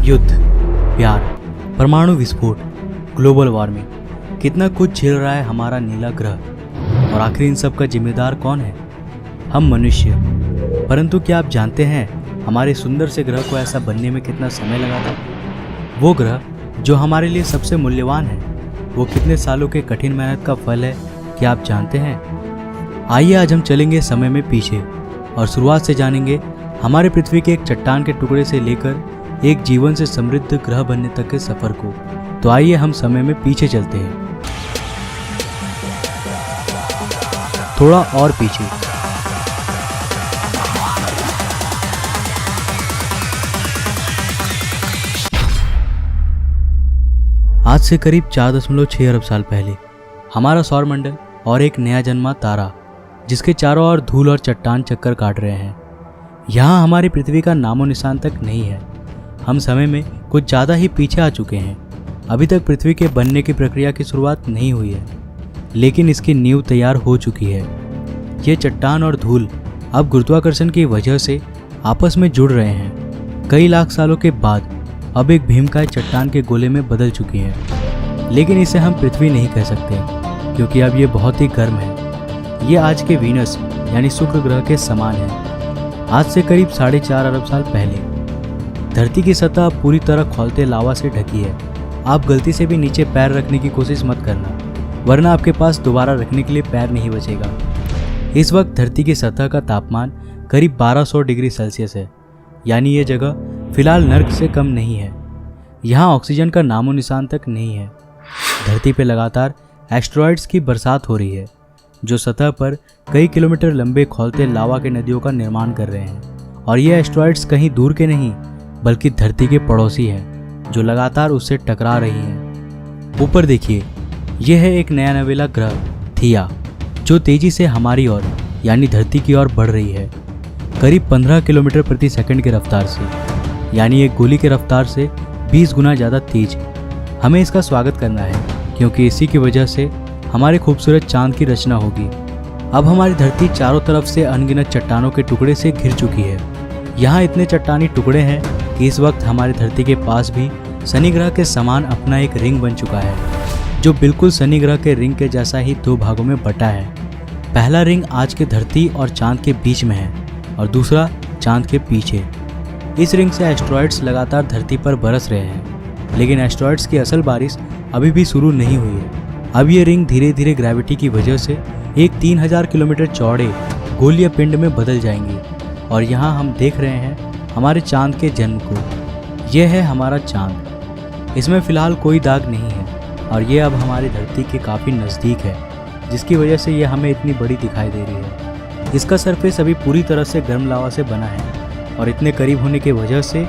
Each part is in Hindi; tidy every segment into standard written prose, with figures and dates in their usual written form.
युद्ध, प्यार, परमाणु विस्फोट, ग्लोबल वार्मिंग, कितना कुछ झेल रहा है हमारा नीला ग्रह। और आखिर इन सब का जिम्मेदार कौन है? हम मनुष्य। परंतु क्या आप जानते हैं हमारे सुंदर से ग्रह को ऐसा बनने में कितना समय लगा था? वो ग्रह जो हमारे लिए सबसे मूल्यवान है, वो कितने सालों के कठिन मेहनत का फल है, क्या आप जानते हैं? आइए आज हम चलेंगे समय में पीछे और शुरुआत से जानेंगे हमारे पृथ्वी के एक चट्टान के टुकड़े से लेकर एक जीवन से समृद्ध ग्रह बनने तक के सफर को। तो आइए हम समय में पीछे चलते हैं, थोड़ा और पीछे। आज से करीब 4.6 अरब साल पहले हमारा सौरमंडल और एक नया जन्मा तारा, जिसके चारों ओर धूल और चट्टान चक्कर काट रहे हैं। यहाँ हमारी पृथ्वी का नामो निशान तक नहीं है। हम समय में कुछ ज़्यादा ही पीछे आ चुके हैं। अभी तक पृथ्वी के बनने की प्रक्रिया की शुरुआत नहीं हुई है, लेकिन इसकी नींव तैयार हो चुकी है। ये चट्टान और धूल अब गुरुत्वाकर्षण की वजह से आपस में जुड़ रहे हैं। कई लाख सालों के बाद अब एक भीमकाय चट्टान के गोले में बदल चुकी है, लेकिन इसे हम पृथ्वी नहीं कह सकते क्योंकि अब ये बहुत ही गर्म है। ये आज के वीनस यानी शुक्र ग्रह के समान है। आज से करीब 4.5 अरब साल पहले धरती की सतह पूरी तरह खौलते लावा से ढकी है। आप गलती से भी नीचे पैर रखने की कोशिश मत करना, वरना आपके पास दोबारा रखने के लिए पैर नहीं बचेगा। इस वक्त धरती की सतह का तापमान करीब 1200 डिग्री सेल्सियस है, यानी ये जगह फिलहाल नर्क से कम नहीं है। यहाँ ऑक्सीजन का नामो निशान तक नहीं है। धरती पर लगातार एस्टेरॉइड्स की बरसात हो रही है, जो सतह पर कई किलोमीटर लंबे खौलते लावा के नदियों का निर्माण कर रहे हैं। और ये एस्टेरॉइड्स कहीं दूर के नहीं, बल्कि धरती के पड़ोसी हैं, जो लगातार उससे टकरा रही हैं। ऊपर देखिए, यह है एक नया नवेला ग्रह थिया, जो तेजी से हमारी ओर यानी धरती की ओर बढ़ रही है, करीब 15 किलोमीटर प्रति सेकंड की रफ्तार से, यानी एक गोली की रफ्तार से 20 गुना ज़्यादा तेज। हमें इसका स्वागत करना है, क्योंकि इसी की वजह से हमारे खूबसूरत चांद की रचना होगी। अब हमारी धरती चारों तरफ से अनगिनत चट्टानों के टुकड़े से घिर चुकी है। यहाँ इतने चट्टानी टुकड़े हैं कि इस वक्त हमारी धरती के पास भी शनि ग्रह के समान अपना एक रिंग बन चुका है, जो बिल्कुल शनि ग्रह के रिंग के जैसा ही 2 भागों में बटा है। पहला रिंग आज के धरती और चांद के बीच में है और दूसरा चांद के पीछे। इस रिंग से एस्टेरॉइड्स लगातार धरती पर बरस रहे हैं, लेकिन एस्टेरॉइड्स की असल बारिश अभी भी शुरू नहीं हुई है। अब ये रिंग धीरे धीरे ग्रेविटी की वजह से एक 3000 किलोमीटर चौड़े गोलीय पिंड में बदल जाएंगी। और यहाँ हम देख रहे हैं हमारे चांद के जन्म को। यह है हमारा चांद। इसमें फ़िलहाल कोई दाग नहीं है और ये अब हमारी धरती के काफ़ी नज़दीक है, जिसकी वजह से यह हमें इतनी बड़ी दिखाई दे रही है। इसका सरफेस अभी पूरी तरह से गर्म लावा से बना है और इतने करीब होने की वजह से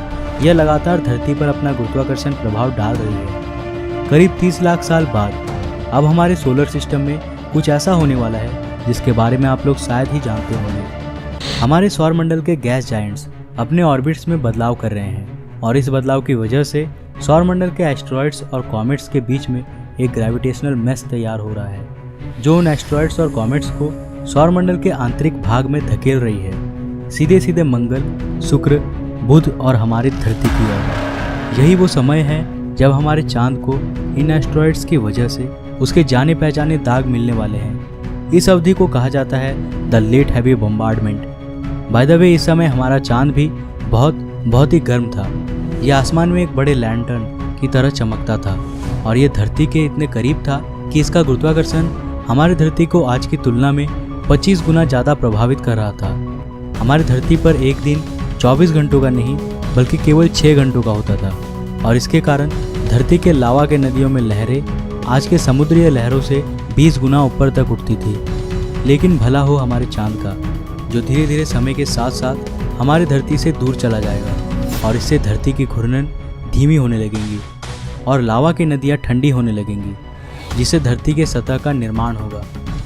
यह लगातार धरती पर अपना गुरुत्वाकर्षण प्रभाव डाल रही है। करीब 30 लाख साल बाद अब हमारे सोलर सिस्टम में कुछ ऐसा होने वाला है जिसके बारे में आप लोग शायद ही जानते होंगे। हमारे सौरमंडल के गैस जायंट्स अपने ऑर्बिट्स में बदलाव कर रहे हैं और इस बदलाव की वजह से सौरमंडल के एस्टेरॉइड्स और कॉमेट्स के बीच में एक ग्रेविटेशनल मेश तैयार हो रहा है, जो उन एस्टेरॉइड्स और कॉमेट्स को सौरमंडल के आंतरिक भाग में धकेल रही है, सीधे सीधे मंगल, शुक्र, बुध और हमारी धरती की ओर। यही वो समय है जब हमारे चांद को इन एस्टेरॉइड्स की वजह से उसके जाने पहचाने दाग मिलने वाले हैं। इस अवधि को कहा जाता है the late heavy bombardment. By the way, इस समय हमारा चांद भी बहुत ही गर्म था। यह आसमान में एक बड़े लैंटर्न की तरह चमकता था और यह धरती के इतने करीब था कि इसका गुरुत्वाकर्षण हमारी धरती को आज की तुलना में 25 गुना ज़्यादा प्रभावित कर रहा था। हमारी धरती पर एक दिन 24 घंटों का नहीं, बल्कि केवल 6 घंटों का होता था और इसके कारण धरती के लावा के नदियों में लहरें आज के समुद्रीय लहरों से 20 गुना ऊपर तक उठती थी। लेकिन भला हो हमारे चांद का, जो धीरे धीरे समय के साथ साथ हमारी धरती से दूर चला जाएगा और इससे धरती की घूर्णन धीमी होने लगेंगी और लावा की नदियाँ ठंडी होने लगेंगी, जिससे धरती के सतह का निर्माण होगा।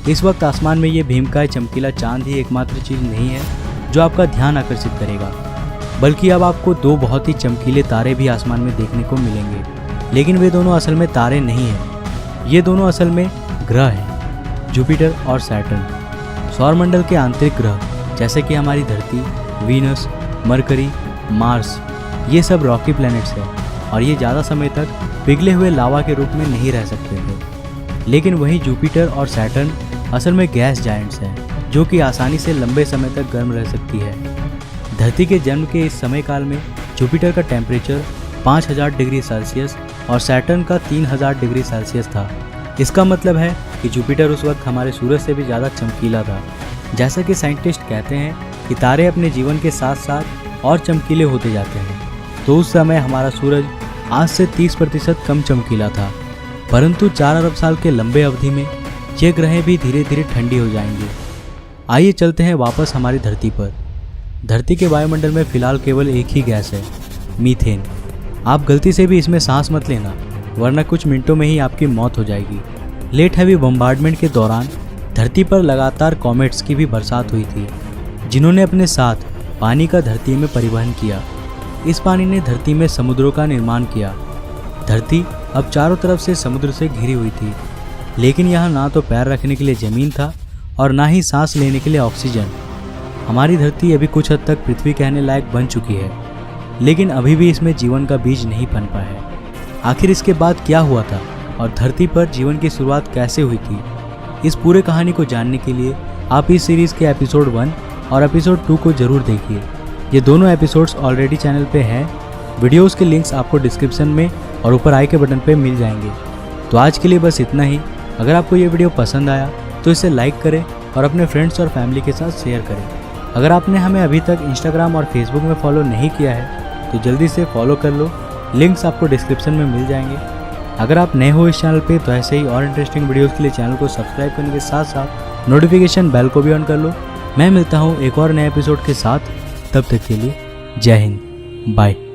इस वक्त आसमान में ये भीमकाय चमकीला चांद ही एकमात्र चीज़ नहीं है जो आपका ध्यान आकर्षित करेगा, बल्कि अब आपको 2 बहुत ही चमकीले तारे भी आसमान में देखने को मिलेंगे। लेकिन वे दोनों असल में तारे नहीं हैं, ये दोनों असल में ग्रह हैं, जुपिटर और सैटर्न। सौरमंडल के आंतरिक ग्रह जैसे कि हमारी धरती, वीनस, मरकरी, मार्स, ये सब रॉकी प्लैनेट्स हैं और ये ज़्यादा समय तक पिघले हुए लावा के रूप में नहीं रह सकते थे। लेकिन वहीं जुपिटर और सैटर्न असल में गैस जायंट्स हैं जो कि आसानी से लंबे समय तक गर्म रह सकती है। धरती के जन्म के इस समय काल में जुपिटर का टेम्परेचर 5000 डिग्री सेल्सियस और सैटर्न का 3000 डिग्री सेल्सियस था। इसका मतलब है कि जुपिटर उस वक्त हमारे सूरज से भी ज़्यादा चमकीला था। जैसा कि साइंटिस्ट कहते हैं कि तारे अपने जीवन के साथ साथ और चमकीले होते जाते हैं, तो उस समय हमारा सूरज आज से 30% कम चमकीला था। परंतु 4 अरब साल के लंबे अवधि में ये ग्रहें भी धीरे धीरे ठंडी हो जाएंगी। आइए चलते हैं वापस हमारी धरती पर। धरती के वायुमंडल में फिलहाल केवल एक ही गैस है, मीथेन। आप गलती से भी इसमें सांस मत लेना, वरना कुछ मिनटों में ही आपकी मौत हो जाएगी। लेट हैवी बम्बार्डमेंट के दौरान धरती पर लगातार कॉमेट्स की भी बरसात हुई थी, जिन्होंने अपने साथ पानी का धरती में परिवहन किया। इस पानी ने धरती में समुद्रों का निर्माण किया। धरती अब चारों तरफ से समुद्र से घिरी हुई थी, लेकिन यहाँ ना तो पैर रखने के लिए ज़मीन था और ना ही सांस लेने के लिए ऑक्सीजन। हमारी धरती अभी कुछ हद तक पृथ्वी कहने लायक बन चुकी है, लेकिन अभी भी इसमें जीवन का बीज नहीं पनपा है। आखिर इसके बाद क्या हुआ था और धरती पर जीवन की शुरुआत कैसे हुई थी? इस पूरे कहानी को जानने के लिए आप इस सीरीज़ के एपिसोड 1 और एपिसोड 2 को ज़रूर देखिए। ये दोनों एपिसोड्स ऑलरेडी चैनल पे हैं। वीडियोस के लिंक्स आपको डिस्क्रिप्शन में और ऊपर आई के बटन पे मिल जाएंगे। तो आज के लिए बस इतना ही। अगर आपको ये वीडियो पसंद आया तो इसे लाइक करें और अपने फ्रेंड्स और फैमिली के साथ शेयर करें। अगर आपने हमें अभी तक इंस्टाग्राम और फेसबुक में फॉलो नहीं किया है तो जल्दी से फॉलो कर लो, लिंक्स आपको डिस्क्रिप्शन में मिल जाएंगे। अगर आप नए हो इस चैनल पे तो ऐसे ही और इंटरेस्टिंग वीडियोस के लिए चैनल को सब्सक्राइब करने के साथ साथ नोटिफिकेशन बेल को भी ऑन कर लो। मैं मिलता हूँ एक और नए एपिसोड के साथ, तब तक के लिए जय हिंद, बाय।